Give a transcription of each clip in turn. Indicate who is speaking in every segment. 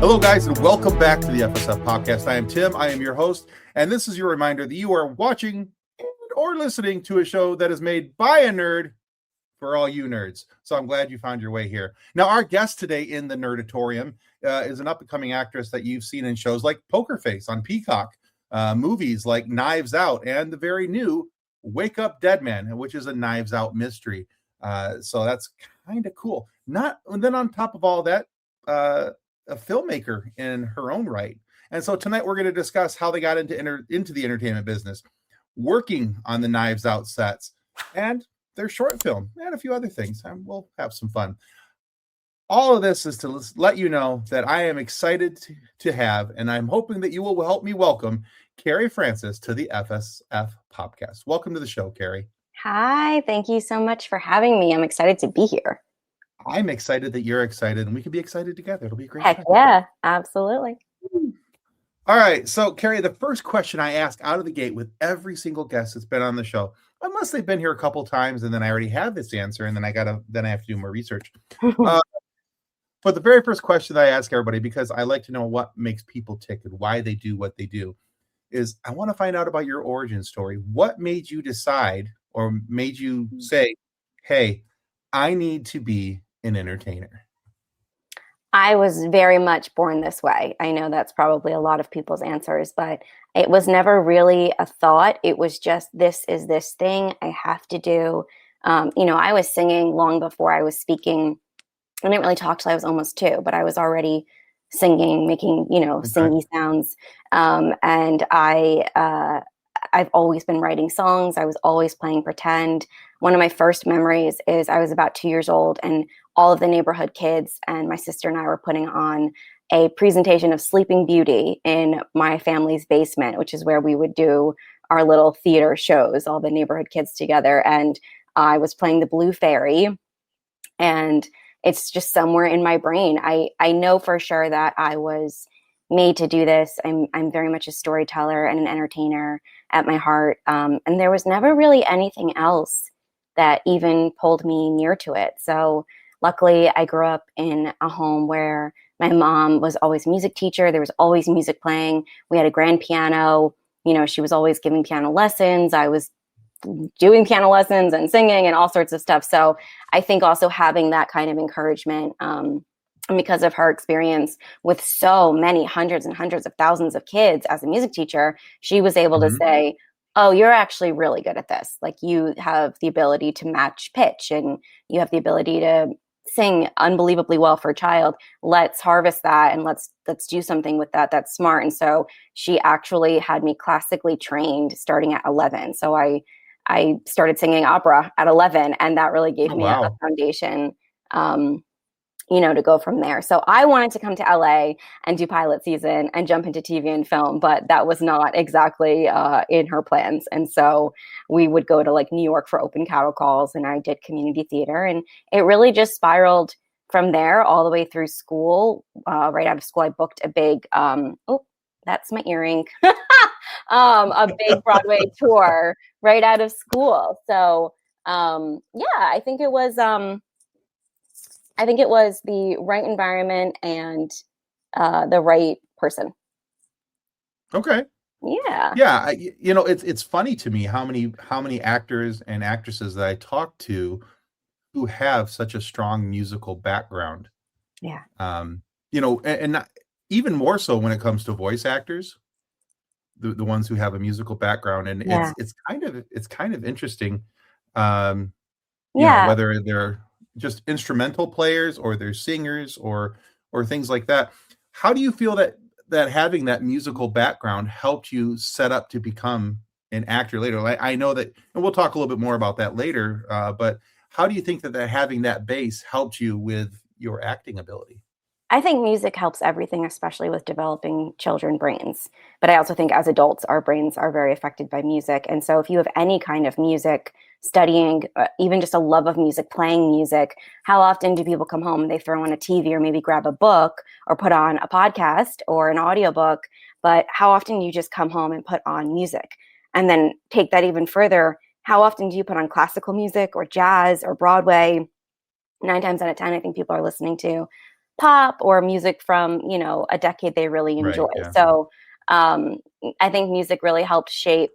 Speaker 1: Hello, guys, and welcome back to the FSF podcast. I am Tim. I am your host, and this is your reminder that you are watching or listening to a show that is made by a nerd for all you nerds. So I'm glad you found your way here. Now, our guest today in the nerdatorium is an up-and-coming actress that you've seen in shows like Poker Face on Peacock, movies like Knives Out, and the very new Wake Up Dead Man, which is a Knives Out mystery. So that's kind of cool. And then on top of all that, a filmmaker in her own right. And so tonight we're going to discuss how they got into the entertainment business, working on the Knives Out sets, and their short film, and a few other things. And we'll have some fun. All of this is to let you know that I am excited to have, and I'm hoping that you will help me welcome Kerry Frances to the FSF podcast. Welcome to the show, Kerry.
Speaker 2: Hi, thank you so much for having me. I'm excited to be here.
Speaker 1: I'm excited that you're excited, and we can be excited together. It'll be a great
Speaker 2: Heck
Speaker 1: time.
Speaker 2: yeah, absolutely.
Speaker 1: All right. So, Kerry, the first question I ask out of the gate with every single guest that's been on the show, unless they've been here a couple times and then I already have this answer, and then I have to do more research. But the very first question that I ask everybody, because I like to know what makes people tick and why they do what they do, is I want to find out about your origin story. What made you decide or made you say, hey, I need to be an entertainer?
Speaker 2: I was very much born this way. I know that's probably a lot of people's answers, but it was never really a thought. It was just, this is this thing I have to do. I was singing long before I was speaking. I didn't really talk till I was almost 2, but I was already singing, making, singy sounds. And I've always been writing songs. I was always playing pretend. One of my first memories is I was about 2 years old, and all of the neighborhood kids and my sister and I were putting on a presentation of Sleeping Beauty in my family's basement, which is where we would do our little theater shows, all the neighborhood kids together. And I was playing the Blue Fairy, and it's just somewhere in my brain. I know for sure that I was made to do this. I'm very much a storyteller and an entertainer at my heart. And there was never really anything else that even pulled me near to it. So luckily, I grew up in a home where my mom was always a music teacher. There was always music playing. We had a grand piano. She was always giving piano lessons. I was doing piano lessons and singing and all sorts of stuff. So I think also having that kind of encouragement, and because of her experience with so many hundreds and hundreds of thousands of kids as a music teacher, she was able to say, oh, you're actually really good at this. Like, you have the ability to match pitch, and you have the ability to sing unbelievably well for a child. Let's harvest that, and let's do something with that that's smart. And so she actually had me classically trained starting at 11. So I started singing opera at 11, and that really gave me a foundation, to go from there. So I wanted to come to LA and do pilot season and jump into TV and film, but that was not exactly in her plans. And so we would go to New York for open cattle calls, and I did community theater, and it really just spiraled from there all the way through school. Right out of school, I booked a big, that's my earring, a big Broadway tour right out of school. So I think it was the right environment and the right person.
Speaker 1: Okay.
Speaker 2: Yeah.
Speaker 1: Yeah. It's funny to me how many actors and actresses that I talk to who have such a strong musical background.
Speaker 2: Yeah.
Speaker 1: And not, even more so when it comes to voice actors, the ones who have a musical background, and it's kind of interesting. Whether they're just instrumental players or they're singers or things like that. How do you feel that having that musical background helped you set up to become an actor later? I know that, and we'll talk a little bit more about that later, but how do you think that having that base helped you with your acting ability?
Speaker 2: I think music helps everything, especially with developing children's brains. But I also think as adults, our brains are very affected by music. And so if you have any kind of music, studying, even just a love of music, playing music, how often do people come home and they throw on a TV or maybe grab a book or put on a podcast or an audiobook? But how often do you just come home and put on music? And then take that even further. How often do you put on classical music or jazz or Broadway? 9 times out of 10, I think people are listening to pop or music from, a decade they really
Speaker 1: Right.
Speaker 2: enjoy.
Speaker 1: Yeah.
Speaker 2: So I think music really helped shape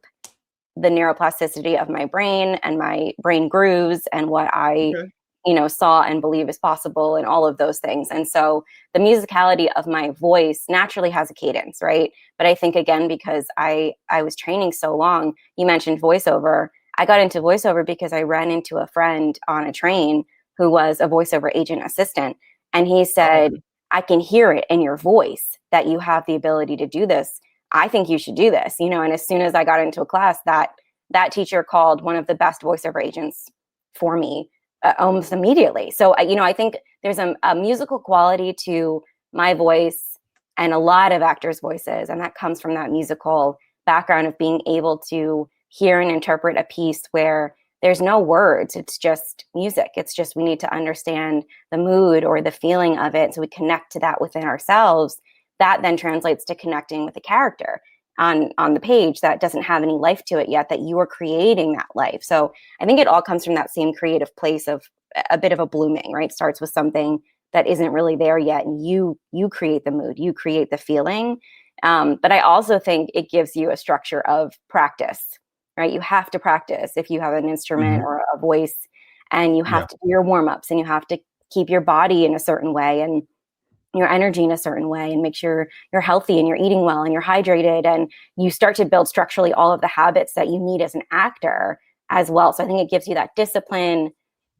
Speaker 2: the neuroplasticity of my brain and my brain grooves and what I,
Speaker 1: Okay.
Speaker 2: saw and believe is possible and all of those things. And so the musicality of my voice naturally has a cadence, right? But I think again, because I was training so long, you mentioned voiceover. I got into voiceover because I ran into a friend on a train who was a voiceover agent assistant. And he
Speaker 1: Oh,
Speaker 2: said, I can hear it in your voice that you have the ability to do this. I think you should do this, and as soon as I got into a class, that teacher called one of the best voiceover agents for me almost immediately. So, I think there's a musical quality to my voice and a lot of actors' voices, and that comes from that musical background of being able to hear and interpret a piece where there's no words. It's just music. It's just we need to understand the mood or the feeling of it so we connect to that within ourselves. That then translates to connecting with the character on the page that doesn't have any life to it yet, that you are creating that life. So I think it all comes from that same creative place of a bit of a blooming, right? It starts with something that isn't really there yet, and you create the mood, you create the feeling. But I also think it gives you a structure of practice, right? You have to practice if you have an instrument
Speaker 1: hmm,
Speaker 2: or a voice, and you
Speaker 1: yeah.
Speaker 2: have to do your warm-ups, and you have to keep your body in a certain way and your energy in a certain way, and make sure you're healthy and you're eating well and you're hydrated, and you start to build structurally all of the habits that you need as an actor as well. So I think it gives you that discipline,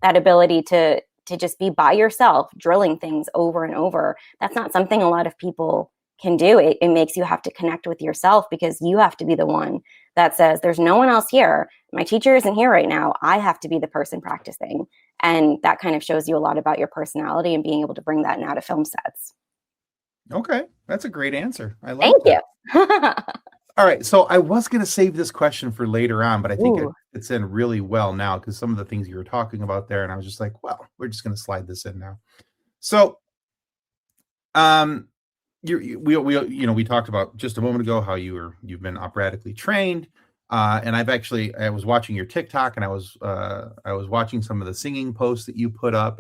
Speaker 2: that ability to just be by yourself drilling things over and over. That's not something a lot of people can do. It makes you have to connect with yourself, because you have to be the one that says there's no one else here, my teacher isn't here right now, I have to be the person practicing. And that kind of shows you a lot about your personality and being able to bring that now to film sets.
Speaker 1: Okay. That's a great answer. I like
Speaker 2: Thank you.
Speaker 1: that. All right. So I was going to save this question for later on, but I think it
Speaker 2: Ooh.
Speaker 1: fits in really well now because some of the things you were talking about there, and I was just like, well, we're just going to slide this in now. So, um, we talked about just a moment ago how you've been operatically trained, and I was watching your TikTok, and I was watching some of the singing posts that you put up,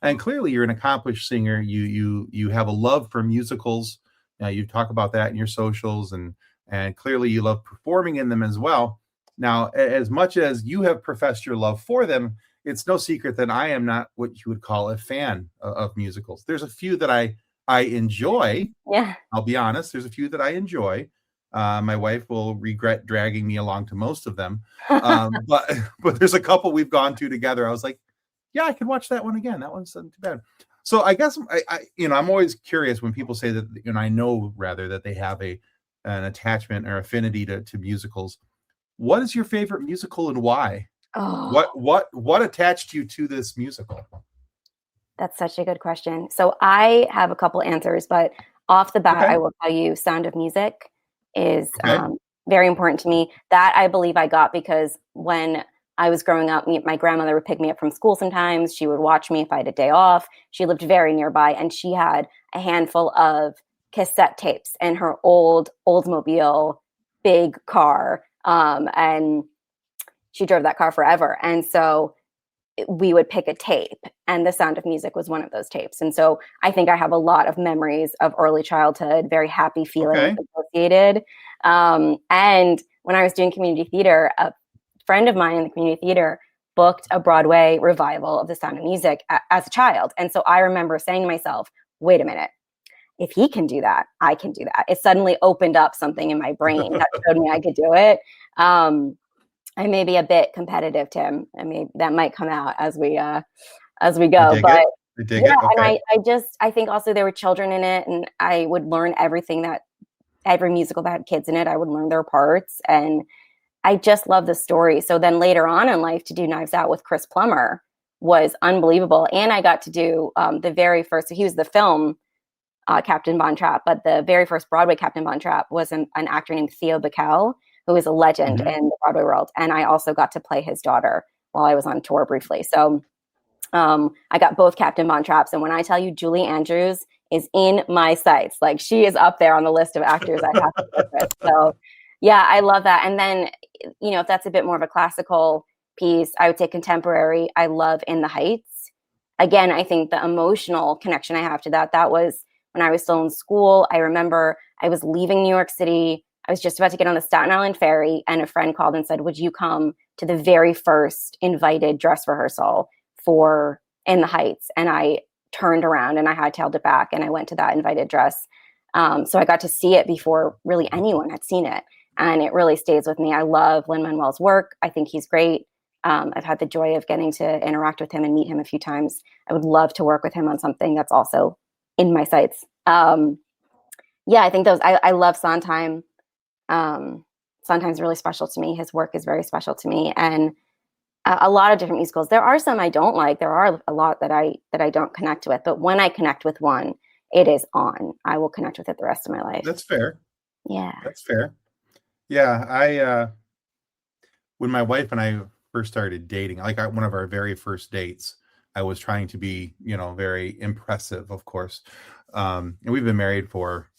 Speaker 1: and clearly you're an accomplished singer. You have a love for musicals. You talk about that in your socials, and clearly you love performing in them as well. Now, as much as you have professed your love for them, it's no secret that I am not what you would call a fan of musicals. There's a few that I enjoy.
Speaker 2: Yeah.
Speaker 1: I'll be honest. There's a few that I enjoy. My wife will regret dragging me along to most of them, but but there's a couple we've gone to together. I was like, yeah, I can watch that one again. That one's not too bad. So I guess I'm always curious when people say that, I know rather that they have an attachment or affinity to musicals. What is your favorite musical and why?
Speaker 2: Oh,
Speaker 1: What attached you to this musical?
Speaker 2: that's such a good question. So I have a couple answers, but off the bat,
Speaker 1: Okay.
Speaker 2: I will tell you Sound of Music is
Speaker 1: Okay.
Speaker 2: very important to me. That I believe I got because when I was growing up, my grandmother would pick me up from school sometimes. She would watch me if I had a day off. She lived very nearby, and she had a handful of cassette tapes in her old Oldsmobile big car. And she drove that car forever. And so we would pick a tape, and The Sound of Music was one of those tapes. And so I think I have a lot of memories of early childhood, very happy feelings
Speaker 1: Okay.
Speaker 2: associated. And when I was doing community theater, a friend of mine in the community theater booked a Broadway revival of The Sound of Music as a child. And so I remember saying to myself, wait a minute, if he can do that, I can do that. It suddenly opened up something in my brain that showed me I could do it. I may be a bit competitive, Tim. I mean, that might come out as we
Speaker 1: I
Speaker 2: go.
Speaker 1: dig it.
Speaker 2: But
Speaker 1: I dig
Speaker 2: yeah,
Speaker 1: it.
Speaker 2: and
Speaker 1: Okay.
Speaker 2: I think also there were children in it, and I would learn everything that every musical that had kids in it. I would learn their parts, and I just love the story. So then later on in life, to do Knives Out with Chris Plummer was unbelievable, and I got to do the very first. So he was the film Captain Von Trapp, but the very first Broadway Captain Von Trapp was an actor named Theo Bickel, who is a legend
Speaker 1: Mhm.
Speaker 2: in the Broadway world. And I also got to play his daughter while I was on tour briefly. So I got both Captain Von Trapps. And when I tell you Julie Andrews is in my sights, like she is up there on the list of actors I have to work with. So yeah, I love that. And then, if that's a bit more of a classical piece, I would say contemporary. I love In the Heights. again, I think the emotional connection I have to that was when I was still in school. I remember I was leaving New York City. I was just about to get on the Staten Island ferry, and a friend called and said, would you come to the very first invited dress rehearsal for In the Heights? And I turned around and I hightailed it back, and I went to that invited dress. So I got to see it before really anyone had seen it. And it really stays with me. I love Lin-Manuel's work. I think he's great. I've had the joy of getting to interact with him and meet him a few times. I would love to work with him on something that's also in my sights. Yeah, I think I love Sondheim. Sondheim's really special to me. His work is very special to me. And a lot of different musicals. There are some I don't like. There are a lot that I don't connect with. But when I connect with one, it is on. I will connect with it the rest of my life.
Speaker 1: That's fair.
Speaker 2: Yeah.
Speaker 1: That's fair. Yeah, when my wife and I first started dating, like one of our very first dates, I was trying to be, very impressive, of course. And we've been married for,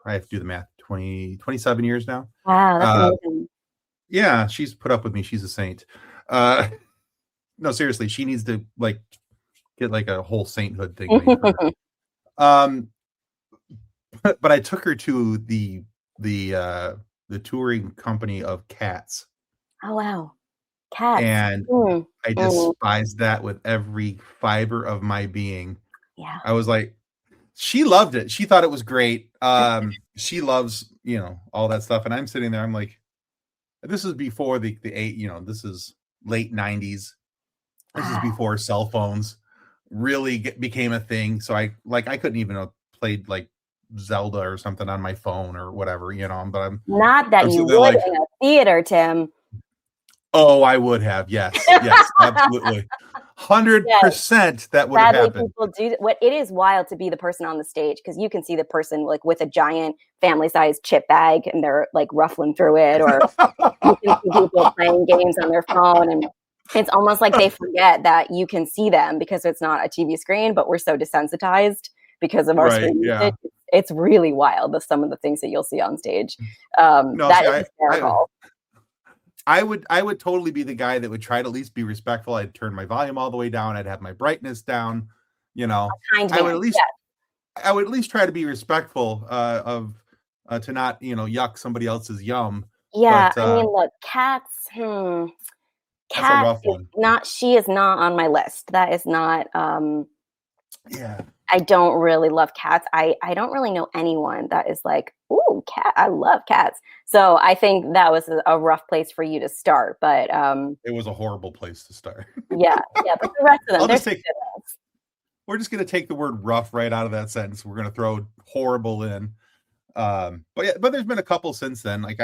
Speaker 1: I have to do the math, 27 years now.
Speaker 2: Wow, that's amazing.
Speaker 1: Yeah, she's put up with me. She's a saint. No, seriously, she needs to get like a whole sainthood thing made for her. But I took her to the touring company of Cats.
Speaker 2: Oh wow, Cats!
Speaker 1: And I despised that with every fiber of my being.
Speaker 2: Yeah,
Speaker 1: I was like, she loved it. She thought it was great. She loves all that stuff, and I'm sitting there. I'm like, this is before the this is late 90s. This is before cell phones really became a thing. So I couldn't even have played like Zelda or something on my phone or whatever, but I'm
Speaker 2: not that you would in a theater, Tim.
Speaker 1: Oh, I would have. Yes, absolutely. 100% that would have happened.
Speaker 2: People do what it is wild to be the person on the stage, because you can see the person like with a giant family-sized chip bag and they're like ruffling through it, or you can see people playing games on their phone, and it's almost like they forget that you can see them because it's not a TV screen, but we're so desensitized because of our screen usage. It's really wild, some of the things that you'll see on stage. Is hysterical.
Speaker 1: I would totally be the guy that would try to at least be respectful. I'd turn my volume all the way down. I'd have my brightness down. I would at least try to be respectful of to not yuck somebody else's yum.
Speaker 2: Yeah, but, I mean, look, Cats. Cats is not. She is not on my list. That is not.
Speaker 1: Yeah.
Speaker 2: I don't really love Cats. I don't really know anyone that is like, ooh, cat. I love Cats. So I think that was a rough place for you to start. But
Speaker 1: it was a horrible place to start.
Speaker 2: yeah. But the rest of them,
Speaker 1: we're just going to take the word rough right out of that sentence. We're going to throw horrible in. But there's been a couple since then. Like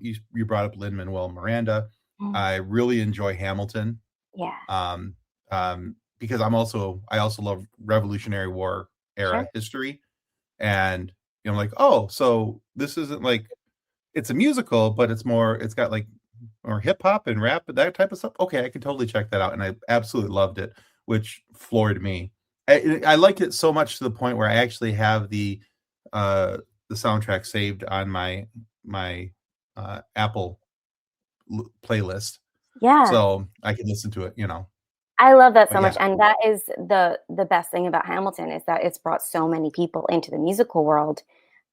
Speaker 1: you brought up Lin-Manuel Miranda. I really enjoy Hamilton.
Speaker 2: Yeah.
Speaker 1: Because I also love Revolutionary War era history, and I'm like, oh, so this isn't like it's a musical, but it's got like more hip hop and rap and that type of stuff. Okay, I can totally check that out, and I absolutely loved it, which floored me. I liked it so much to the point where I actually have the soundtrack saved on my Apple playlist.
Speaker 2: Yeah,
Speaker 1: so I can listen to it.
Speaker 2: I love that so much. And that is the best thing about Hamilton, is that it's brought so many people into the musical world.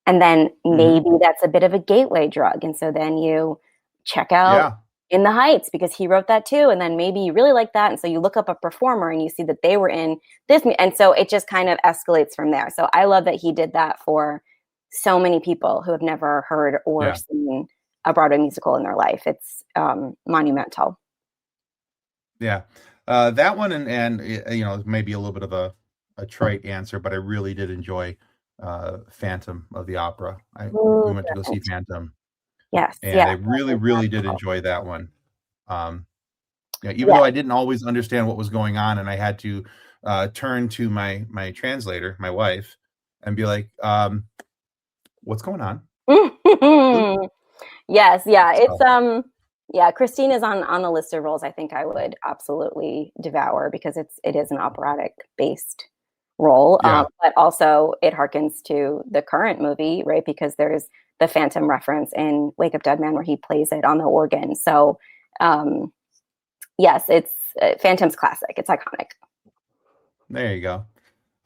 Speaker 2: And then maybe that's a bit of a gateway drug. And so then you check out In the Heights because he wrote that too. And then maybe you really like that. And so you look up a performer and you see that they were in this. And so it just kind of escalates from there. So I love that he did that for so many people who have never heard or seen a Broadway musical in their life. It's monumental.
Speaker 1: Yeah. That one and maybe a little bit of a trite answer, but I really did enjoy Phantom of the Opera. We went to go see Phantom.
Speaker 2: Yes.
Speaker 1: And I really did enjoy that one. Even though I didn't always understand what was going on, and I had to turn to my translator, my wife, and be like, what's going on?
Speaker 2: Yes. Yeah. It's yeah, Christine is on the list of roles I think I would absolutely devour because it is an operatic based role, but also it harkens to the current movie, right? Because there's the Phantom reference in Wake Up Dead Man where he plays it on the organ. So yes, it's Phantom's classic. It's iconic.
Speaker 1: There you go.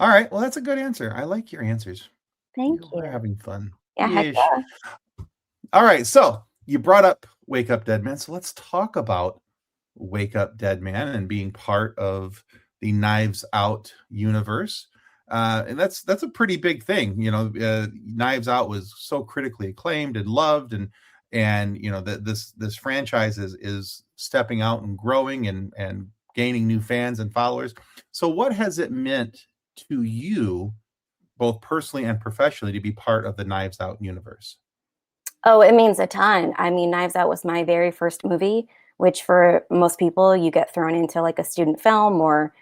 Speaker 1: All right. Well, that's a good answer. I like your answers.
Speaker 2: Thank
Speaker 1: You were
Speaker 2: you.
Speaker 1: having fun.
Speaker 2: Yeah, heck
Speaker 1: Ish.
Speaker 2: yeah.
Speaker 1: All right. So you brought up Wake Up Dead Man. So let's talk about Wake Up Dead Man and being part of the Knives Out universe. And that's a pretty big thing. Knives Out was so critically acclaimed and loved, and that this franchise is stepping out and growing and gaining new fans and followers. So what has it meant to you, both personally and professionally, to be part of the Knives Out universe?
Speaker 2: Oh, it means a ton. I mean, Knives Out was my very first movie, which for most people, you get thrown into like a student film or,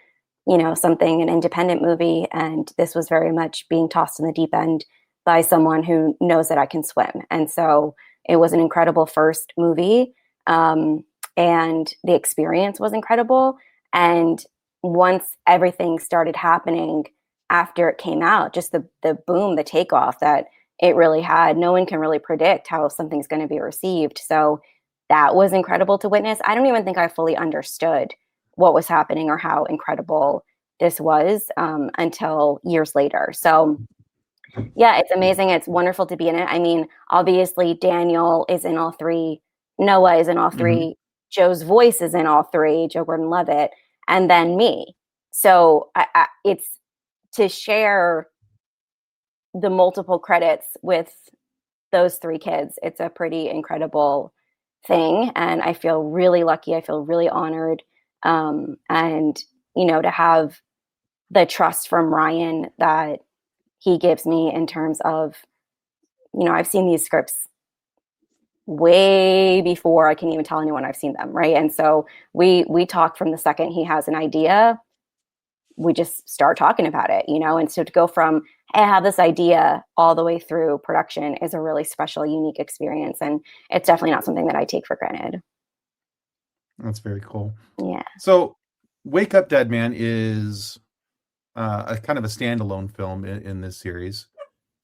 Speaker 2: something, an independent movie. And this was very much being tossed in the deep end by someone who knows that I can swim. And so it was an incredible first movie. And the experience was incredible. And once everything started happening after it came out, just the boom, the takeoff that it really had. No one can really predict how something's going to be received. So that was incredible to witness. I don't even think I fully understood what was happening or how incredible this was until years later. So yeah, it's amazing. It's wonderful to be in it. I mean, obviously Daniel is in all three. Noah is in all
Speaker 1: Mhm.
Speaker 2: three. Joe's voice is in all three. Joe Gordon-Levitt, and then me. So it's to share the multiple credits with those three kids. It's a pretty incredible thing. And I feel really lucky. I feel really honored. And, to have the trust from Ryan that he gives me in terms of, I've seen these scripts way before I can even tell anyone I've seen them. Right. And so we talk from the second he has an idea, we just start talking about it, and so to go from, hey, I have this idea all the way through production is a really special, unique experience. And it's definitely not something that I take for granted.
Speaker 1: That's very cool.
Speaker 2: Yeah.
Speaker 1: So, Wake Up Dead Man is a kind of a standalone film in this series.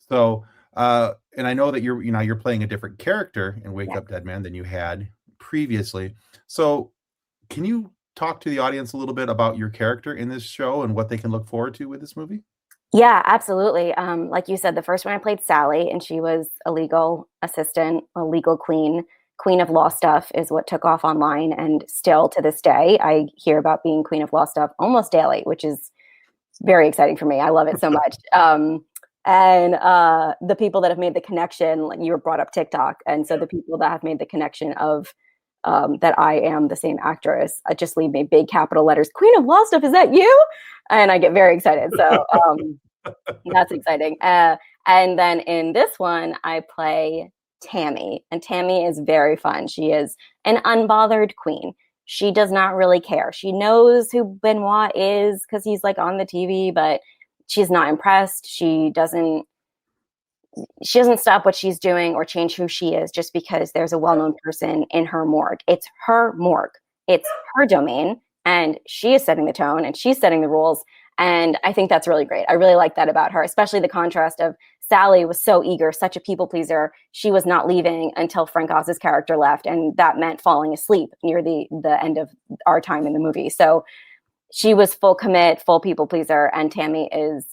Speaker 1: So, and I know that you're playing a different character in Wake
Speaker 2: Yeah.
Speaker 1: Up Dead Man than you had previously. So, can you talk to the audience a little bit about your character in this show and what they can look forward to with this movie?
Speaker 2: Yeah, absolutely. Like you said, the first one I played Sally, and she was a legal assistant, a legal queen. Queen of Law Stuff is what took off online, and still to this day, I hear about being Queen of Law Stuff almost daily, which is very exciting for me. I love it so much. And the people that have made the connection, like you were brought up TikTok, and so the people that have made the connection of that I am the same actress, just leave me big capital letters, Queen of Law Stuff, is that you? And I get very excited. So that's exciting. And then in this one, I play Tammy, and Tammy is very fun. She is an unbothered queen. She does not really care. She knows who Benoit is because he's like on the TV, but she's not impressed. She doesn't stop what she's doing or change who she is just because there's a well-known person in her morgue. It's her morgue. It's her domain, and she is setting the tone and she's setting the rules. And I think that's really great. I really like that about her, especially the contrast of Sally was so eager, such a people pleaser. She was not leaving until Frank Oz's character left, and that meant falling asleep near the end of our time in the movie. So she was full commit, full people pleaser, and Tammy's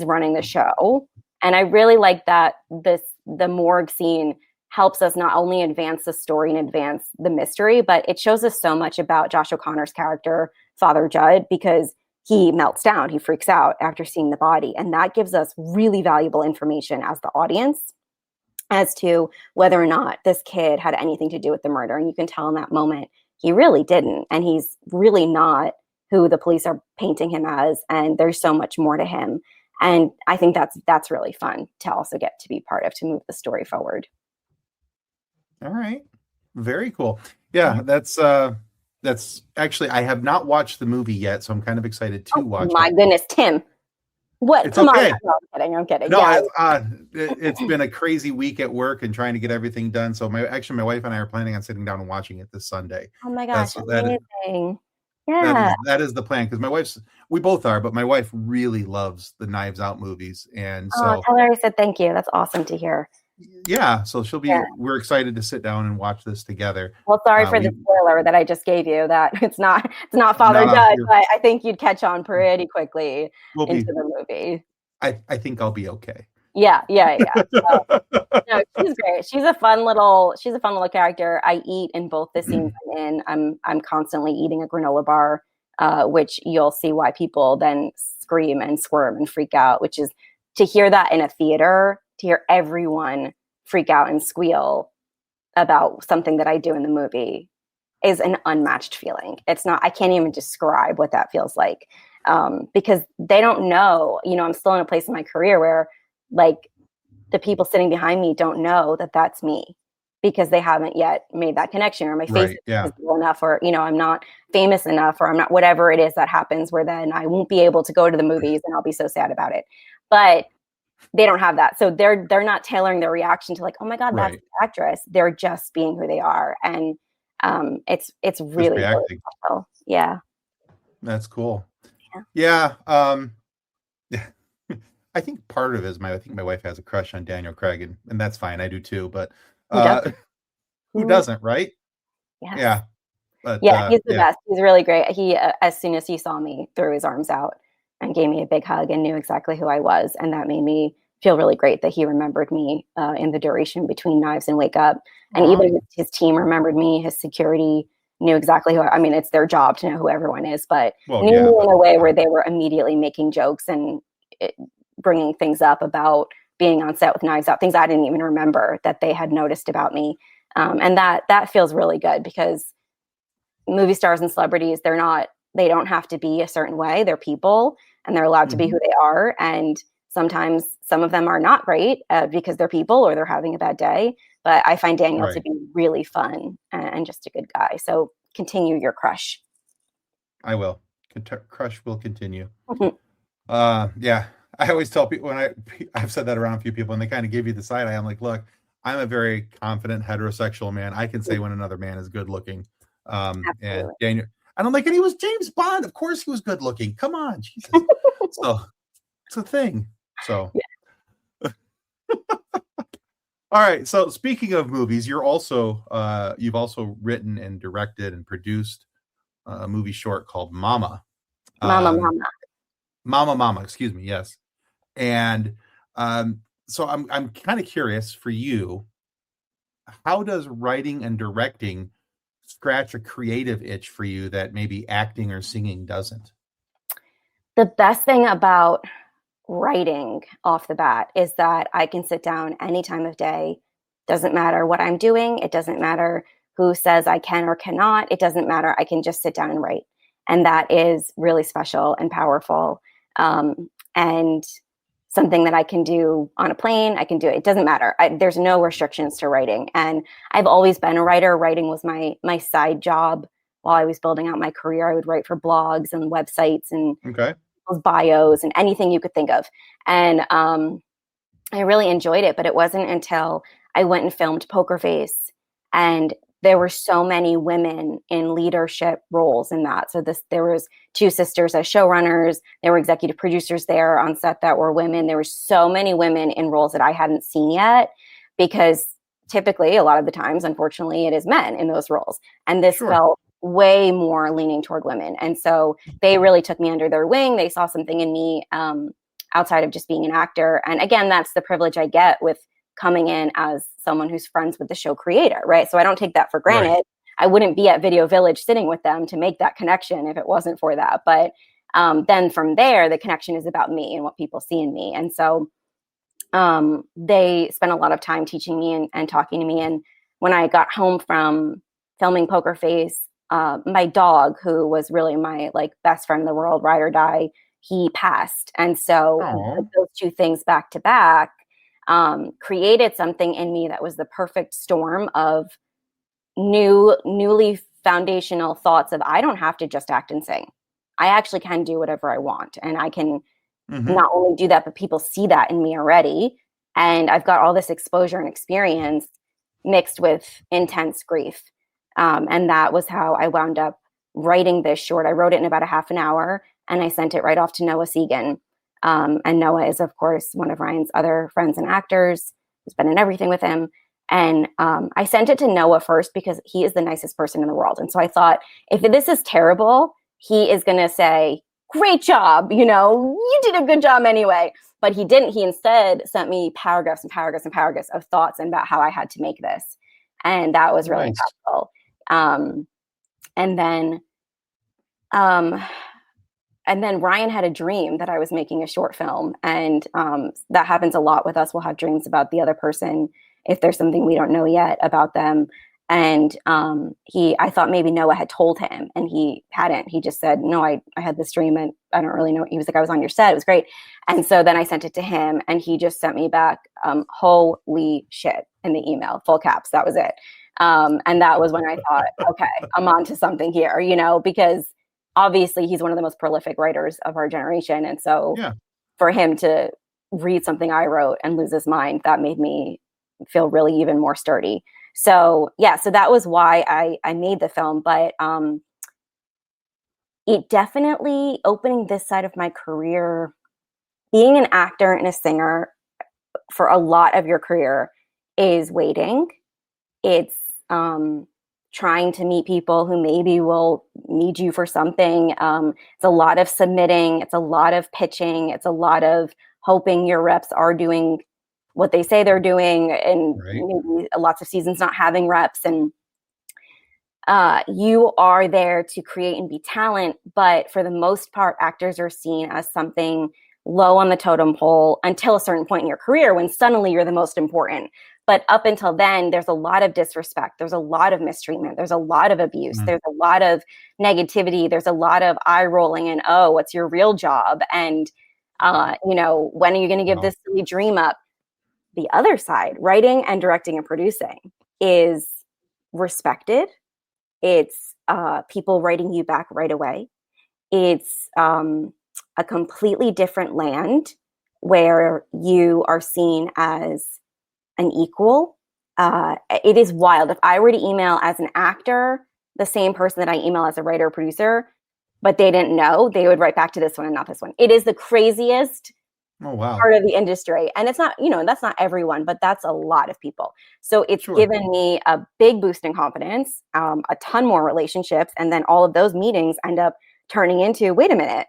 Speaker 2: running the show. And I really like that the morgue scene helps us not only advance the story and advance the mystery, but it shows us so much about Josh O'Connor's character, Father Judd, because he melts down, he freaks out after seeing the body. And that gives us really valuable information as the audience as to whether or not this kid had anything to do with the murder. And you can tell in that moment, he really didn't. And he's really not who the police are painting him as. And there's so much more to him. And I think that's really fun to also get to be part of, to move the story forward.
Speaker 1: All right. Very cool. Yeah, that's actually, I have not watched the movie yet, so I'm kind of excited to watch
Speaker 2: My
Speaker 1: it.
Speaker 2: goodness, Tim. What?
Speaker 1: It's
Speaker 2: Come
Speaker 1: okay.
Speaker 2: on. No, I'm kidding.
Speaker 1: No,
Speaker 2: Yeah.
Speaker 1: it's been a crazy week at work and trying to get everything done. So my wife and I are planning on sitting down and watching it this Sunday.
Speaker 2: Oh my gosh,
Speaker 1: That is
Speaker 2: amazing. Yeah.
Speaker 1: that is the plan, because we both are, but my wife really loves the Knives Out movies, and
Speaker 2: Oh,
Speaker 1: so
Speaker 2: tell her I said thank you. That's awesome to hear.
Speaker 1: yeah, so she'll
Speaker 2: Yeah.
Speaker 1: be. We're excited to sit down and watch this together.
Speaker 2: Well, sorry for the
Speaker 1: We
Speaker 2: spoiler that I just gave you. That it's not father
Speaker 1: nah,
Speaker 2: judge, but I think you'd catch on pretty quickly
Speaker 1: we'll
Speaker 2: into
Speaker 1: be.
Speaker 2: the movie.
Speaker 1: I think I'll be okay.
Speaker 2: Yeah, yeah, yeah. No, she's great. She's a fun little character. I eat in both the scenes I'm in. I'm constantly eating a granola bar, which you'll see why people then scream and squirm and freak out, which is to hear that in a theater, to hear everyone freak out and squeal about something that I do in the movie is an unmatched feeling. It's not, I can't even describe what that feels like. Because they don't know, I'm still in a place in my career where like the people sitting behind me don't know that that's me because they haven't yet made that connection, or my face
Speaker 1: Right. Yeah.
Speaker 2: is visible enough, or I'm not famous enough, or I'm not, whatever it is that happens, where then I won't be able to go to the movies and I'll be so sad about it. But they don't have that, so they're not tailoring their reaction to like, oh my god, that's
Speaker 1: Right.
Speaker 2: the actress. They're just being who they are, and it's
Speaker 1: Just
Speaker 2: really, really
Speaker 1: reacting.
Speaker 2: special. Yeah.
Speaker 1: That's cool.
Speaker 2: Yeah.
Speaker 1: Yeah. Yeah. I think part of it is I think my wife has a crush on Daniel Craig, and that's fine. I do too. But
Speaker 2: Who doesn't?
Speaker 1: who doesn't, right?
Speaker 2: Yes.
Speaker 1: Yeah. But
Speaker 2: Yeah, he's the
Speaker 1: yeah.
Speaker 2: best. He's really great. He, as soon as he saw me, threw his arms out and gave me a big hug and knew exactly who I was, and that made me feel really great that he remembered me in the duration between Knives and Wake Up, and
Speaker 1: Aw.
Speaker 2: even his team remembered me. His security knew exactly who. I mean, it's their job to know who everyone is, but
Speaker 1: Well,
Speaker 2: knew
Speaker 1: yeah,
Speaker 2: me
Speaker 1: but
Speaker 2: in a way where they were immediately making jokes and bringing things up about being on set with Knives Out, things I didn't even remember that they had noticed about me, and that feels really good because movie stars and celebrities, they don't have to be a certain way. They're people and they're allowed to be
Speaker 1: Mhm.
Speaker 2: who they are. And sometimes some of them are not great because they're people or they're having a bad day. But I find Daniel to
Speaker 1: Right.
Speaker 2: be really fun and just a good guy. So continue your crush.
Speaker 1: I will. Crush will continue. Yeah. I always tell people I've said that around a few people and they kind of give you the side eye. I'm like, look, I'm a very confident heterosexual man. I can say when another man is good looking. And
Speaker 2: Absolutely.
Speaker 1: Daniel, and I'm like, and he was James Bond. Of course he was good looking. Come on, Jesus. So it's a thing. So
Speaker 2: Yeah.
Speaker 1: all right. So speaking of movies, you've also written and directed and produced a movie short called Mama.
Speaker 2: Mama,
Speaker 1: Um,
Speaker 2: mama.
Speaker 1: Mama, excuse me, yes. And so I'm kind of curious for you, how does writing and directing scratch a creative itch for you that maybe acting or singing doesn't?
Speaker 2: The best thing about writing off the bat is that I can sit down any time of day. Doesn't matter what I'm doing. It doesn't matter who says I can or cannot. It doesn't matter. I can just sit down and write. And that is really special and powerful. And something that I can do on a plane. I can do it. It doesn't matter. There's no restrictions to writing. And I've always been a writer. Writing was my side job while I was building out my career. I would write for blogs and websites and
Speaker 1: Okay.
Speaker 2: bios and anything you could think of. And I really enjoyed it, but it wasn't until I went and filmed Poker Face, and there were so many women in leadership roles in that. So there was two sisters as showrunners. There were executive producers there on set that were women. There were so many women in roles that I hadn't seen yet, because typically, a lot of the times, unfortunately, it is men in those roles. And this
Speaker 1: Sure.
Speaker 2: felt way more leaning toward women. And so they really took me under their wing. They saw something in me outside of just being an actor. And again, that's the privilege I get with coming in as someone who's friends with the show creator, right? So I don't take that for granted.
Speaker 1: Right.
Speaker 2: I wouldn't be at Video Village sitting with them to make that connection if it wasn't for that. But then from there, the connection is about me and what people see in me. And so they spent a lot of time teaching me and talking to me. And when I got home from filming Poker Face, my dog, who was really my like best friend in the world, ride or die, he passed. And so
Speaker 1: Oh.
Speaker 2: those two things back to back created something in me that was the perfect storm of newly foundational thoughts of, I don't have to just act and sing. I actually can do whatever I want. And I can
Speaker 1: Mm-hmm.
Speaker 2: not only do that, but people see that in me already. And I've got all this exposure and experience mixed with intense grief. And that was how I wound up writing this short. I wrote it in about a half an hour and I sent it right off to Noah Segan. And Noah is, of course, one of Ryan's other friends and actors. It's been in everything with him. And I sent it to Noah first because he is the nicest person in the world. And so I thought, if this is terrible, he is going to say, great job, you did a good job anyway. But he didn't. He instead sent me paragraphs and paragraphs and paragraphs of thoughts about how I had to make this. And that was really impactful. And then Ryan had a dream that I was making a short film. And that happens a lot with us. We'll have dreams about the other person if there's something we don't know yet about them. And I thought maybe Noah had told him, and he hadn't. He just said, no, I had this dream and I don't really know. He was like, I was on your set. It was great. And so then I sent it to him, and he just sent me back, holy shit, in the email, full caps. That was it. And that was when I thought, okay, I'm on to something here, because obviously he's one of the most prolific writers of our generation. And so for him to read something I wrote and lose his mind, that made me feel really even more sturdy. So so that was why I made the film. But it definitely, opening this side of my career, being an actor and a singer for a lot of your career is waiting. It's trying to meet people who maybe will need you for something. It's a lot of submitting. It's a lot of pitching. It's a lot of hoping your reps are doing what they say they're doing, and maybe lots of seasons not having reps. And you are there to create and be talent. But for the most part, actors are seen as something low on the totem pole until a certain point in your career when suddenly you're the most important. But up until then, there's a lot of disrespect. There's a lot of mistreatment. There's a lot of abuse. There's a lot of negativity. There's a lot of eye rolling and, oh, what's your real job? And, when are you going to give this silly dream up? The other side, writing and directing and producing, is respected. It's people writing you back right away. It's a completely different land where you are seen as an equal. It is wild. If I were to email as an actor the same person that I email as a writer or producer, but they didn't know, they would write back to this one and not this one. It is the craziest part of the industry. And it's not, that's not everyone, but that's a lot of people. So it's given me a big boost in confidence, a ton more relationships. And then all of those meetings end up turning into, wait a minute,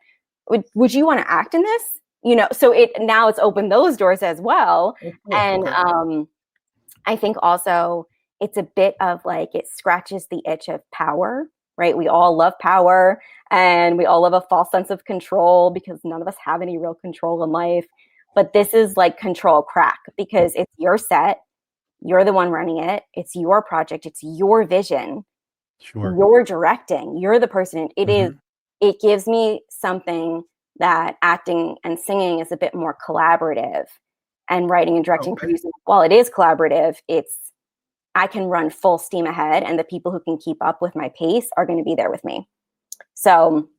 Speaker 2: would you want to act in this? So now it's opened those doors as well. And I think also it's a bit of like, it scratches the itch of power, right? We all love power, and we all love a false sense of control because none of us have any real control in life. But this is like control crack, because it's your set. You're the one running it. It's your project. It's your vision. You're directing. You're the person. It gives me something that acting and singing is a bit more collaborative, and writing and directing, producing, while it is collaborative, I can run full steam ahead, and the people who can keep up with my pace are going to be there with me. So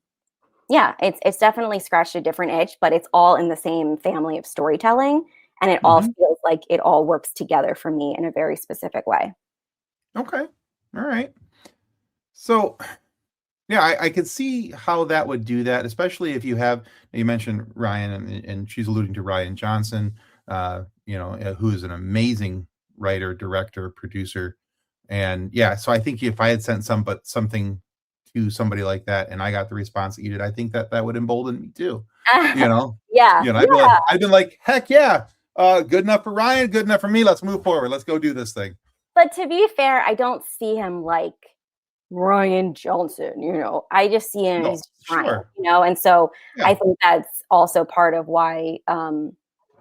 Speaker 2: it's definitely scratched a different itch, but it's all in the same family of storytelling, and it all feels like it all works together for me in a very specific way.
Speaker 1: Okay. All right. So I could see how that would do that, especially if you mentioned Ryan, and she's alluding to Ryan Johnson, who is an amazing writer, director, producer. And so I think if I had sent something to somebody like that and I got the response that you did, I think that would embolden me too. I'd been like, heck yeah, good enough for Ryan, good enough for me. Let's move forward. Let's go do this thing.
Speaker 2: But to be fair, I don't see him like Ryan Johnson, I just see him as Ryan, and so I think that's also part of why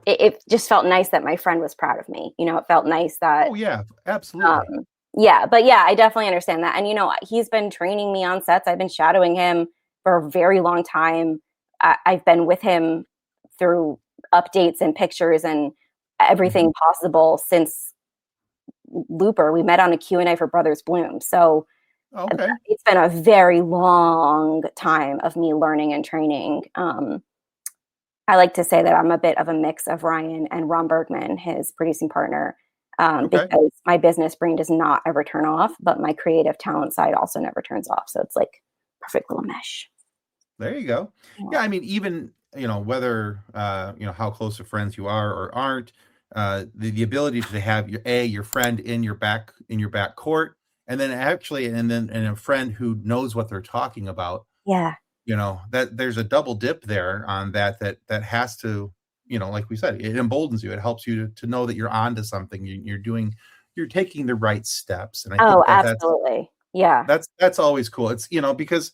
Speaker 2: it just felt nice that my friend was proud of me. It felt nice that.
Speaker 1: Oh yeah, absolutely.
Speaker 2: But I definitely understand that. And, he's been training me on sets. I've been shadowing him for a very long time. I've been with him through updates and pictures and everything possible since Looper. We met on a Q&A for Brothers Bloom. So it's been a very long time of me learning and training. I like to say that I'm a bit of a mix of Ryan and Ron Bergman, his producing partner. Because my business brain does not ever turn off, but my creative talent side also never turns off. So it's like perfect little mesh.
Speaker 1: There you go. Yeah. I mean, even, whether, how close of friends you are or aren't, the ability to have your friend in your back court, and then and a friend who knows what they're talking about.
Speaker 2: Yeah.
Speaker 1: That there's a double dip there on that has to, like we said, it emboldens you. It helps you to know that you're onto something. You're taking the right steps. And I
Speaker 2: Oh,
Speaker 1: think
Speaker 2: absolutely. Yeah.
Speaker 1: that's always cool. It's, because,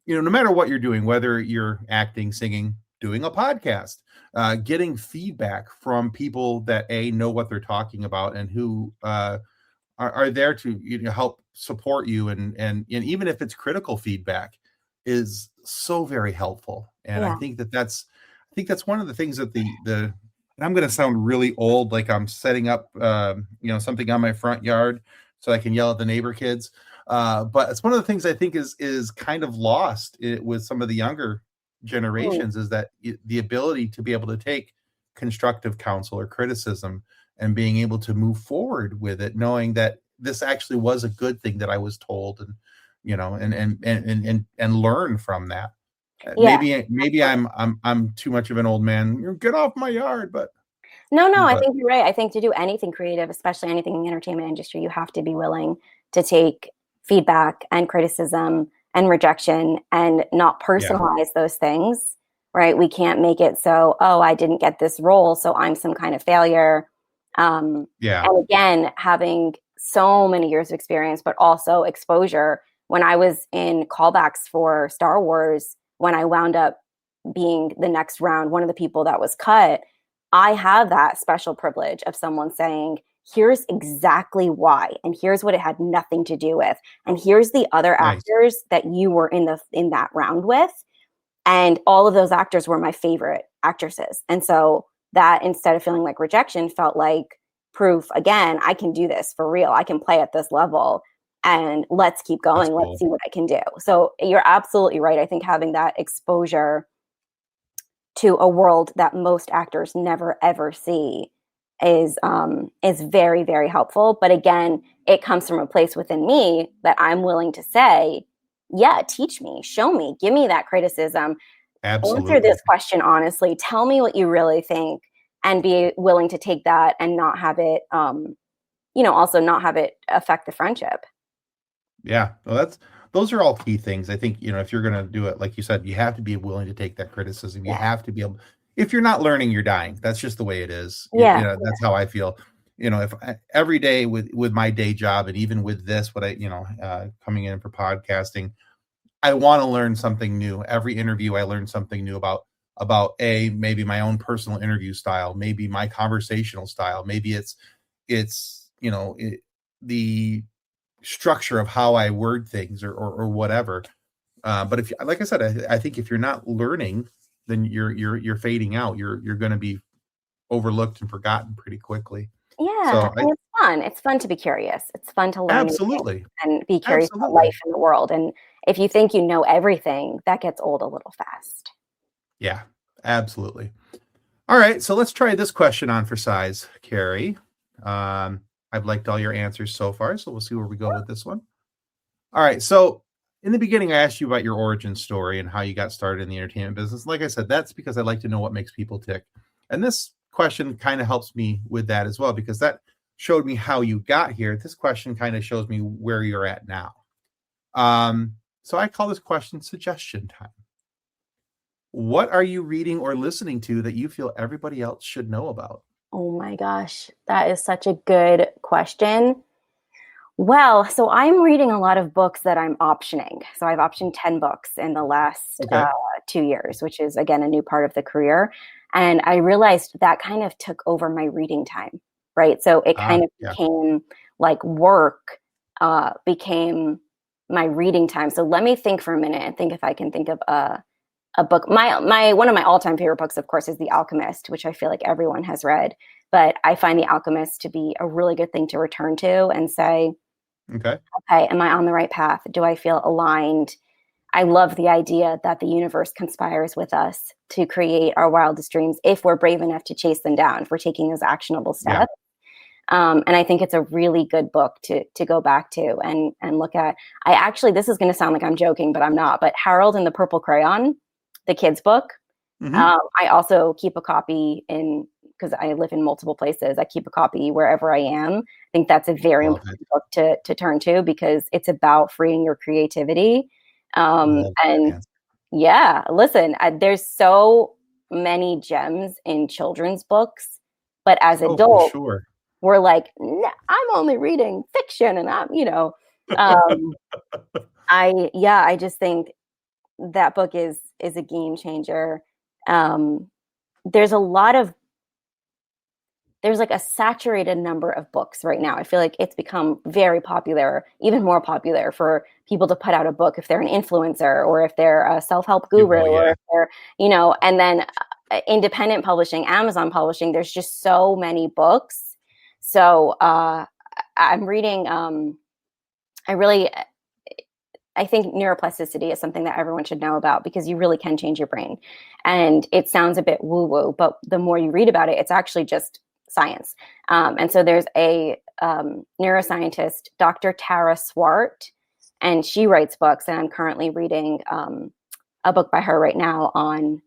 Speaker 1: no matter what you're doing, whether you're acting, singing, doing a podcast, getting feedback from people that know what they're talking about and who are there to help support you, and even if it's critical feedback, is so very helpful. And
Speaker 2: Yeah.
Speaker 1: I think that's one of the things that and I'm going to sound really old, like I'm setting up something on my front yard so I can yell at the neighbor kids, but it's one of the things I think is kind of lost with some of the younger generations, is that the ability to be able to take constructive counsel or criticism and being able to move forward with it, knowing that this actually was a good thing that I was told, and and learn from that.
Speaker 2: Yeah.
Speaker 1: Maybe I'm too much of an old man. Get off my yard, but
Speaker 2: No, I think you're right. I think to do anything creative, especially anything in the entertainment industry, you have to be willing to take feedback and criticism and rejection and not personalize those things, right? We can't make it so, oh, I didn't get this role, so I'm some kind of failure. And again, having so many years of experience, but also exposure. When I was in callbacks for Star Wars, when I wound up being the next round, one of the people that was cut, I have that special privilege of someone saying, here's exactly why, and here's what it had nothing to do with, and here's the other actors that you were in that round with, and all of those actors were my favorite actresses. And so that, instead of feeling like rejection, felt like proof. Again, I can do this for real. I can play at this level, and let's keep going. Let's see what I can do. So you're absolutely right. I think having that exposure to a world that most actors never ever see is very, very helpful. But again, it comes from a place within me that I'm willing to say, yeah, teach me, show me, give me that criticism.
Speaker 1: Absolutely.
Speaker 2: Answer this question honestly. Tell me what you really think, and be willing to take that and not have it, also not have it affect the friendship.
Speaker 1: Yeah, well, those are all key things. I think, if you're going to do it, like you said, you have to be willing to take that criticism. You have to be able, if you're not learning, you're dying. That's just the way it is. That's how I feel. If every day with my day job, and even with this, what I, coming in for podcasting, I want to learn something new. Every interview, I learn something new about maybe my own personal interview style, maybe my conversational style, maybe it's the structure of how I word things, or whatever. But if, like I said, I think if you're not learning, then you're fading out. You're going to be overlooked and forgotten pretty quickly.
Speaker 2: Yeah,
Speaker 1: So
Speaker 2: and it's fun. It's fun to be curious. It's fun to learn
Speaker 1: absolutely,
Speaker 2: and be curious about life in the world. And if you think you know everything, that gets old a little fast.
Speaker 1: Yeah, absolutely. All right, so let's try this question on for size, Kerry. I've liked all your answers so far, so we'll see where we go with this one. All right, so in the beginning, I asked you about your origin story and how you got started in the entertainment business. Like I said, that's because I like to know what makes people tick. And this question kind of helps me with that as well, because that showed me how you got here. This question kind of shows me where you're at now. So I call this question suggestion time. What are you reading or listening to that you feel everybody else should know about?
Speaker 2: Oh my gosh, that is such a good question. Well, so I'm reading a lot of books that I'm optioning. So I've optioned 10 books in the last 2 years, which is, again, a new part of the career. And I realized that kind of took over my reading time, right? So it kind of became like work, became my reading time. So let me think for a minute and think if I can think of a book. My one of my all-time favorite books, of course, is The Alchemist, which I feel like everyone has read. But I find The Alchemist to be a really good thing to return to and say, okay, am I on the right path? Do I feel aligned? I love the idea that the universe conspires with us to create our wildest dreams if we're brave enough to chase them down, if we're taking those actionable steps. And I think it's a really good book to go back to and look at. This is going to sound like I'm joking, but I'm not. But Harold and the Purple Crayon, the kids' book. I also keep a copy in because I live in multiple places. I keep a copy wherever I am. I think that's a very
Speaker 1: Love
Speaker 2: important
Speaker 1: it.
Speaker 2: book to turn to because it's about freeing your creativity.
Speaker 1: Love
Speaker 2: And
Speaker 1: that.
Speaker 2: yeah, listen, there's so many gems in children's books, but as
Speaker 1: Oh, for
Speaker 2: adults,
Speaker 1: sure.
Speaker 2: we're like, "Nah, I'm only reading fiction, and um, I just think that book is a game changer. Um, there's a lot of there's like a saturated number of books right now. I feel like it's become very popular, even more popular for people to put out a book if they're an influencer or if they're a self-help guru
Speaker 1: Well,
Speaker 2: or
Speaker 1: yeah.
Speaker 2: if they're, and then independent publishing, Amazon publishing, there's just so many books. So I'm reading, I think neuroplasticity is something that everyone should know about because you really can change your brain. And it sounds a bit woo-woo, but the more you read about it, it's actually just science. And so there's a neuroscientist, Dr. Tara Swart, and she writes books. And I'm currently reading a book by her right now on.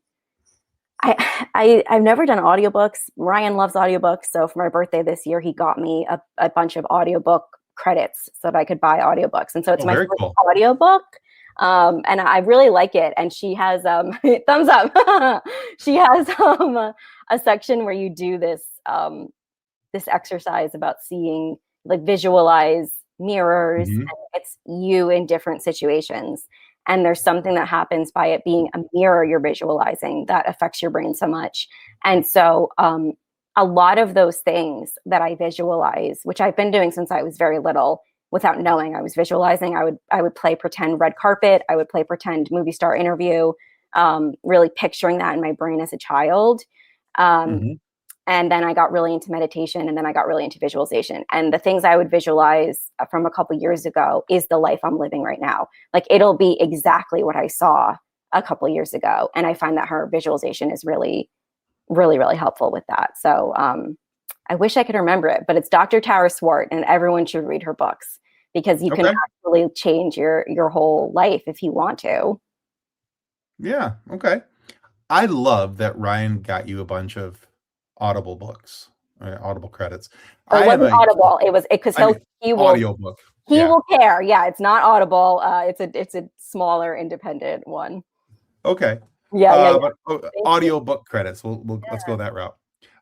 Speaker 2: I've never done audiobooks. Ryan loves audiobooks. So for my birthday this year, he got me a bunch of audiobook credits so that I could buy audiobooks. And so it's my
Speaker 1: Very
Speaker 2: first
Speaker 1: cool.
Speaker 2: audiobook. And I really like it. And she has thumbs up. She has a section where you do this exercise about seeing, like, visualize mirrors,
Speaker 1: Mhm.
Speaker 2: and it's you in different situations. And there's something that happens by it being a mirror you're visualizing that affects your brain so much. And so a lot of those things that I visualize, which I've been doing since I was very little, without knowing I was visualizing, I would play pretend red carpet, I would play pretend movie star interview, really picturing that in my brain as a child. Um,
Speaker 1: Mhm.
Speaker 2: and then I got really into meditation, and then I got really into visualization. And the things I would visualize from a couple years ago is the life I'm living right now. Like, it'll be exactly what I saw a couple years ago. And I find that her visualization is really, really, really helpful with that. So I wish I could remember it, but it's Dr. Tara Swart, and everyone should read her books because you can
Speaker 1: Okay.
Speaker 2: actually change your whole life if you want to.
Speaker 1: Yeah. Okay. I love that Ryan got you a bunch of Audible books, Audible credits.
Speaker 2: Or it
Speaker 1: I am
Speaker 2: wasn't
Speaker 1: a,
Speaker 2: Audible. It was because
Speaker 1: I mean,
Speaker 2: he will
Speaker 1: audiobook.
Speaker 2: he
Speaker 1: Yeah.
Speaker 2: will care. Yeah, it's not Audible. It's a smaller independent one.
Speaker 1: Okay.
Speaker 2: Yeah, yeah, yeah.
Speaker 1: But
Speaker 2: Thank you.
Speaker 1: audiobook credits. Let's go that route.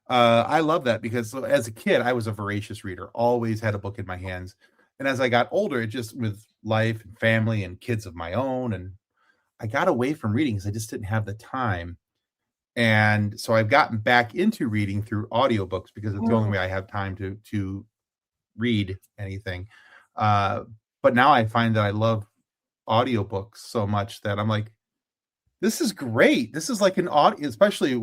Speaker 1: I love that because as a kid, I was a voracious reader, always had a book in my hands. And as I got older, it just with life and family and kids of my own, and I got away from reading because I just didn't have the time. And so I've gotten back into reading through audiobooks because it's the only
Speaker 2: Mm.
Speaker 1: way I have time to read anything. Uh, but now I find that I love audiobooks so much that I'm like, this is great. This is like an audio, especially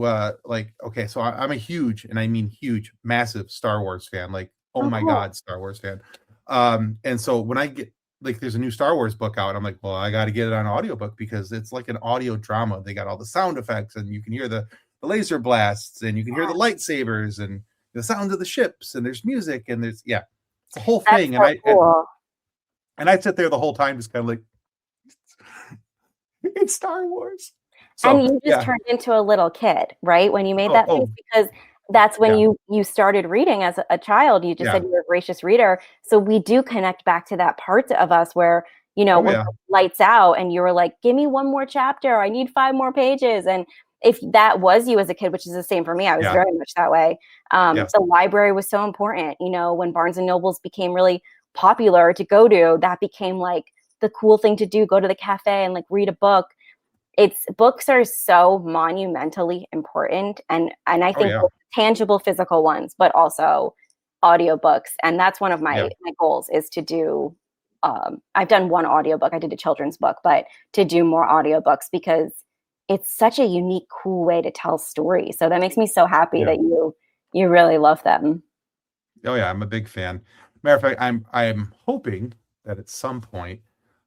Speaker 1: like, okay, so I'm a huge, and I mean huge, massive Star Wars fan. Like, oh
Speaker 2: Oh,
Speaker 1: my
Speaker 2: cool.
Speaker 1: God, Star Wars fan. And so when I get, like, there's a new Star Wars book out, I'm like, well, I got to get it on audiobook because it's like an audio drama. They got all the sound effects, and you can hear the laser blasts, and you can hear the lightsabers, and the sound of the ships, and there's music, and there's, yeah, it's a whole
Speaker 2: That's
Speaker 1: thing.
Speaker 2: so cool.
Speaker 1: And I'd sit there the whole time just kind of like, it's Star Wars.
Speaker 2: And
Speaker 1: So
Speaker 2: you just
Speaker 1: yeah.
Speaker 2: turned into a little kid, right? When you made
Speaker 1: Oh,
Speaker 2: that face,
Speaker 1: oh,
Speaker 2: because that's when
Speaker 1: yeah,
Speaker 2: you started reading as a child. You just
Speaker 1: yeah.
Speaker 2: said you were a voracious reader. So we do connect back to that part of us where,
Speaker 1: Oh,
Speaker 2: when
Speaker 1: yeah.
Speaker 2: the lights out and you were like, give me one more chapter. I need 5 more pages. And if that was you as a kid, which is the same for me, I was
Speaker 1: Yeah.
Speaker 2: very much that way.
Speaker 1: Yes.
Speaker 2: The library was so important. When Barnes and Nobles became really popular to go to, that became like the cool thing to do, go to the cafe and like read a book. Books are so monumentally important, and I
Speaker 1: Oh,
Speaker 2: think
Speaker 1: yeah.
Speaker 2: both tangible physical ones, but also audiobooks. And that's one of
Speaker 1: Yeah.
Speaker 2: my goals is to do. I've done one audiobook. I did a children's book, but to do more audiobooks because it's such a unique, cool way to tell stories. So that makes me so happy
Speaker 1: Yeah.
Speaker 2: that you really love them.
Speaker 1: Oh, yeah, I'm a big fan. Matter of fact, I'm hoping that at some point,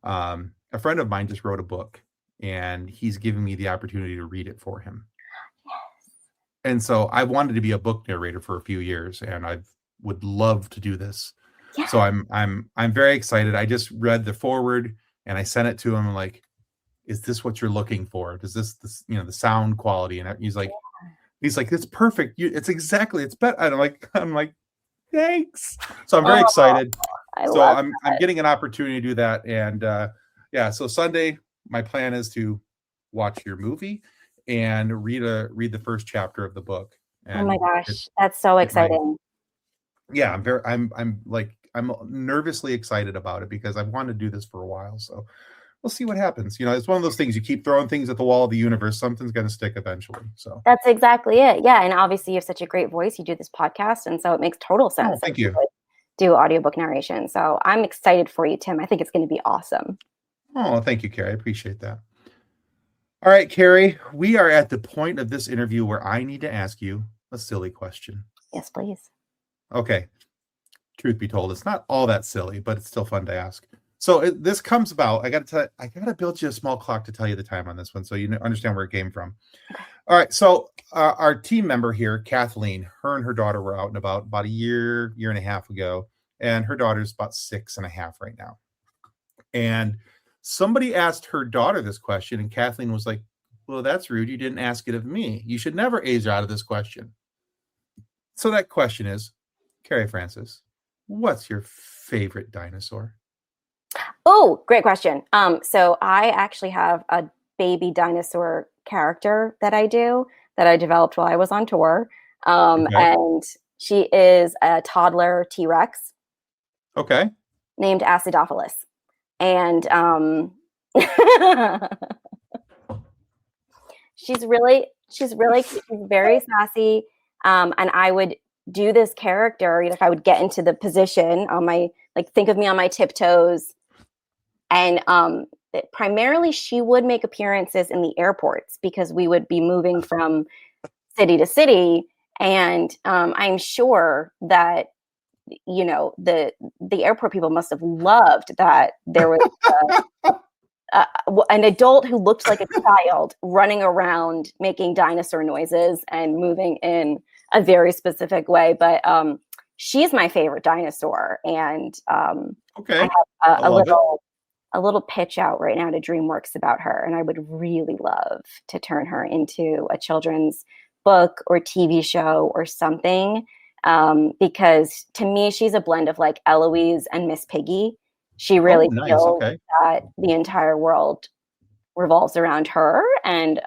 Speaker 1: a friend of mine just wrote a book, and he's giving me the opportunity to read it for him. And so I've wanted to be a book narrator for a few years, and I would love to do this.
Speaker 2: Yeah.
Speaker 1: So I'm very excited. I just read the foreword and I sent it to him. I'm like, is this what you're looking for? Does this the sound quality? And he's like, He's like, it's perfect. It's exactly, it's better. And I'm like, thanks. So I'm very excited. So I'm getting an opportunity to do that. And so Sunday, my plan is to watch your movie and read the first chapter of the book. And
Speaker 2: oh my gosh, that's so exciting.
Speaker 1: I'm nervously excited about it because I've wanted to do this for a while. So we'll see what happens. It's one of those things, you keep throwing things at the wall of the universe, something's going to stick eventually. So
Speaker 2: that's exactly it. Yeah. And obviously you have such a great voice. You do this podcast. And so it makes total sense.
Speaker 1: Thank you.
Speaker 2: Do audiobook narration. So I'm excited for you, Tim. I think it's going to be awesome.
Speaker 1: Oh, thank you, Kerry. I appreciate that. All right, Kerry, we are at the point of this interview where I need to ask you a silly question.
Speaker 2: Yes, please.
Speaker 1: Okay. Truth be told, it's not all that silly, but it's still fun to ask. So this comes about. I got to build you a small clock to tell you the time on this one, so you understand where it came from. Okay. All right. So our team member here, Kathleen, her and her daughter were out and about a year and a half ago, and her daughter's about 6.5 right now. And somebody asked her daughter this question, and Kathleen was like, "Well, that's rude. You didn't ask it of me. You should never age out of this question." So that question is, Kerry Frances, what's your favorite dinosaur?
Speaker 2: Oh, great question. So I actually have a baby dinosaur character that I developed while I was on tour. And she is a toddler T-Rex.
Speaker 1: Okay.
Speaker 2: Named Acidophilus. And she's really cute. She's very sassy. And I would do this character, I would get into the position on my, think of me on my tiptoes. And primarily she would make appearances in the airports because we would be moving from city to city. And I'm sure that, the airport people must have loved that there was an adult who looked like a child running around making dinosaur noises and moving in a very specific way. But she's my favorite dinosaur. And
Speaker 1: I
Speaker 2: have a little pitch out right now to DreamWorks about her. And I would really love to turn her into a children's book or TV show or something. Because to me, she's a blend of like Eloise and Miss Piggy. She really feels that the entire world revolves around her, and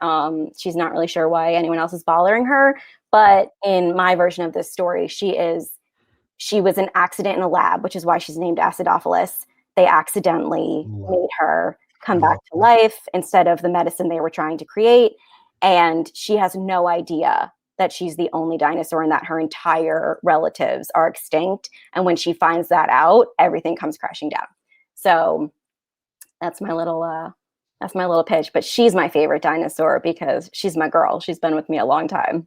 Speaker 2: she's not really sure why anyone else is bothering her. But in my version of this story, she was an accident in a lab, which is why she's named Acidophilus. They accidentally made her come back to life instead of the medicine they were trying to create. And she has no idea that she's the only dinosaur and that her entire relatives are extinct. And when she finds that out, everything comes crashing down. So that's my little pitch. But she's my favorite dinosaur because she's my girl. She's been with me a long time.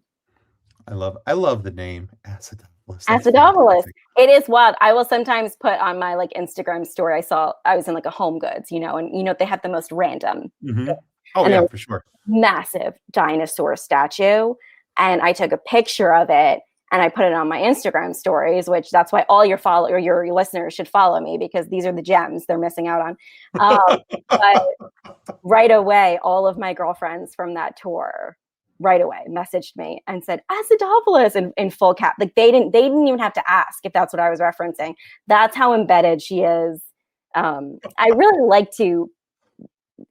Speaker 1: I love the name Acidophilus.
Speaker 2: Acidophilus. It is wild. I will sometimes put on my Instagram story. I was in a Home Goods, and they have the most random.
Speaker 1: Mm-hmm. Oh yeah, for sure.
Speaker 2: Massive dinosaur statue. And I took a picture of it and I put it on my Instagram stories, which that's why all your listeners should follow me, because these are the gems they're missing out on. But right away, all of my girlfriends from that tour right away messaged me and said Acidophilus in full cap. They didn't even have to ask if that's what I was referencing. That's how embedded she is. I really like to.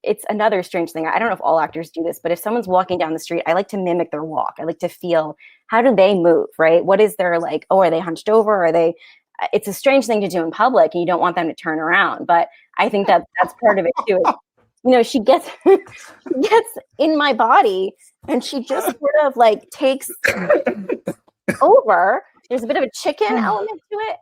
Speaker 2: It's another strange thing. I don't know if all actors do this, but if someone's walking down the street, I like to mimic their walk. I like to feel, how do they move, right? What is their are they hunched over? It's a strange thing to do in public and you don't want them to turn around. But I think that's part of it too. She gets in my body and she just sort of takes over. There's a bit of a chicken element to it.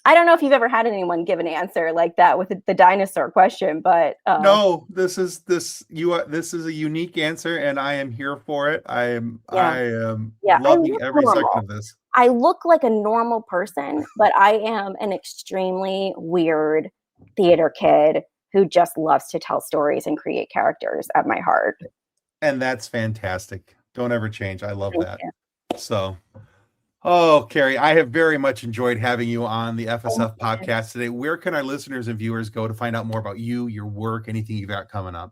Speaker 2: I don't know if you've ever had anyone give an answer like that with the dinosaur question, but
Speaker 1: no, this is a unique answer, and I am here for it. I am loving every second of this.
Speaker 2: I look like a normal person, but I am an extremely weird theater kid who just loves to tell stories and create characters at my heart.
Speaker 1: And that's fantastic. Don't ever change. I love that.
Speaker 2: You.
Speaker 1: So. Oh, Kerry, I have very much enjoyed having you on the FSF podcast today. Where can our listeners and viewers go to find out more about you, your work, anything you got coming up?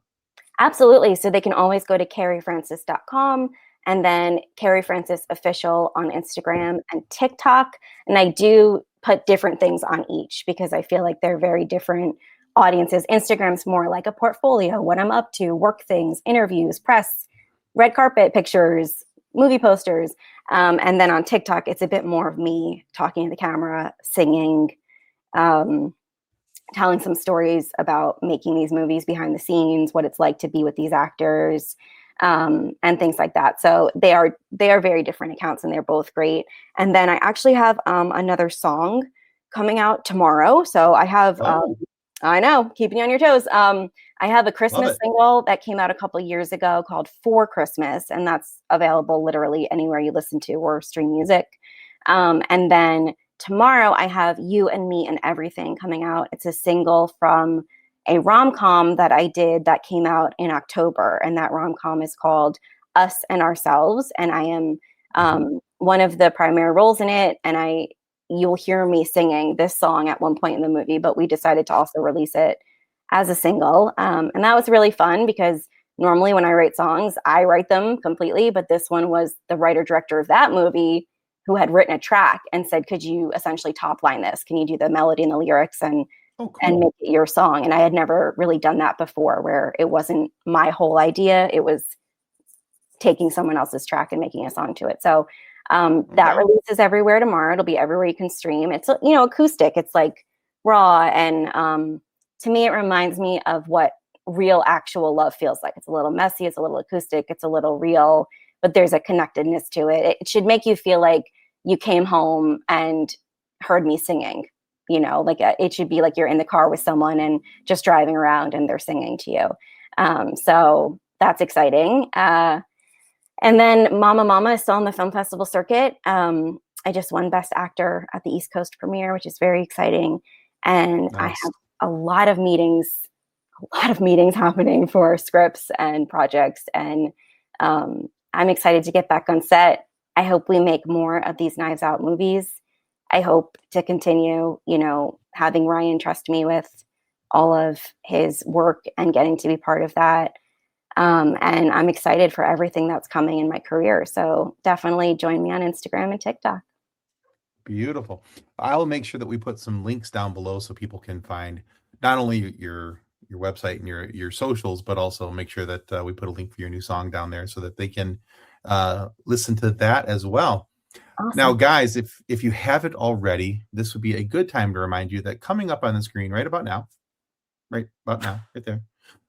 Speaker 2: Absolutely. So they can always go to kerryfrances.com and then Kerry Frances Official on Instagram and TikTok. And I do put different things on each because I feel like they're very different audiences. Instagram's more like a portfolio, what I'm up to, work things, interviews, press, red carpet pictures, movie posters. And then on TikTok, it's a bit more of me talking to the camera, singing, telling some stories about making these movies behind the scenes, what it's like to be with these actors, and things like that. So they are very different accounts, and they're both great. And then I actually have another song coming out tomorrow. So I have, I know, keeping you on your toes. I have a Christmas single that came out a couple years ago called For Christmas, and that's available literally anywhere you listen to or stream music. And then tomorrow I have You and Me and Everything coming out. It's a single from a rom-com that I did that came out in October, and that rom-com is called Us and Ourselves, and I am one of the primary roles in it, and you'll hear me singing this song at one point in the movie, but we decided to also release it as a single. And that was really fun because normally when I write songs, I write them completely, but this one was the writer-director of that movie who had written a track and said, could you essentially top line this? Can you do the melody and the lyrics and make it your song? And I had never really done that before, where it wasn't my whole idea. It was taking someone else's track and making a song to it. So that releases everywhere tomorrow. It'll be everywhere you can stream. It's, acoustic. It's like raw. And to me, it reminds me of what real, actual love feels like. It's a little messy. It's a little acoustic. It's a little real, but there's a connectedness to it. It should make you feel like you came home and heard me singing, it should be like you're in the car with someone and just driving around and they're singing to you. So that's exciting. And then Mama is still on the film festival circuit. I just won Best Actor at the East Coast premiere, which is very exciting. And nice. I have a lot of meetings happening for scripts and projects. And I'm excited to get back on set. I hope we make more of these Knives Out movies. I hope to continue, having Ryan trust me with all of his work and getting to be part of that. And I'm excited for everything that's coming in my career. So definitely join me on Instagram and TikTok.
Speaker 1: Beautiful. I'll make sure that we put some links down below so people can find not only your website and your socials, but also make sure that we put a link for your new song down there so that they can listen to that as well. Awesome. Now, guys, if you haven't already, this would be a good time to remind you that coming up on the screen right there,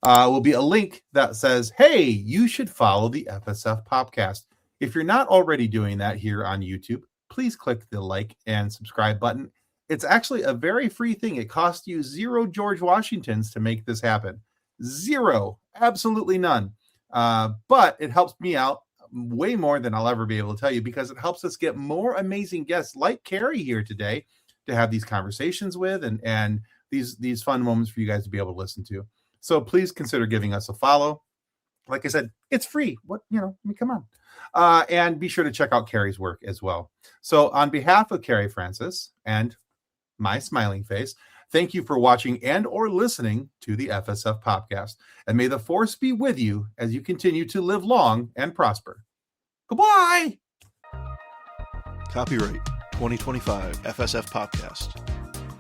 Speaker 1: will be a link that says, hey, you should follow the FSF Popcast. If you're not already doing that here on YouTube, please click the like and subscribe button. It's actually a very free thing. It costs you 0 George Washingtons to make this happen. 0, absolutely none. But it helps me out way more than I'll ever be able to tell you, because it helps us get more amazing guests like Kerry here today to have these conversations with and these fun moments for you guys to be able to listen to. So please consider giving us a follow. Like I said, it's free. Come on. And be sure to check out Kerry's work as well. So on behalf of Kerry Frances and my smiling face, thank you for watching and or listening to the FSF Popcast. And may the force be with you as you continue to live long and prosper. Goodbye.
Speaker 3: Copyright 2025 FSF Popcast.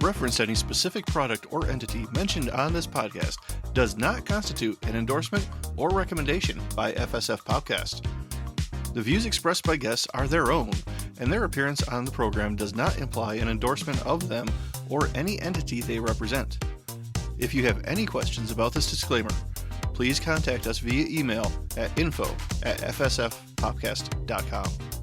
Speaker 3: Reference to any specific product or entity mentioned on this podcast does not constitute an endorsement or recommendation by FSF Popcast. The views expressed by guests are their own, and their appearance on the program does not imply an endorsement of them or any entity they represent. If you have any questions about this disclaimer, please contact us via email at info@fsfpopcast.com.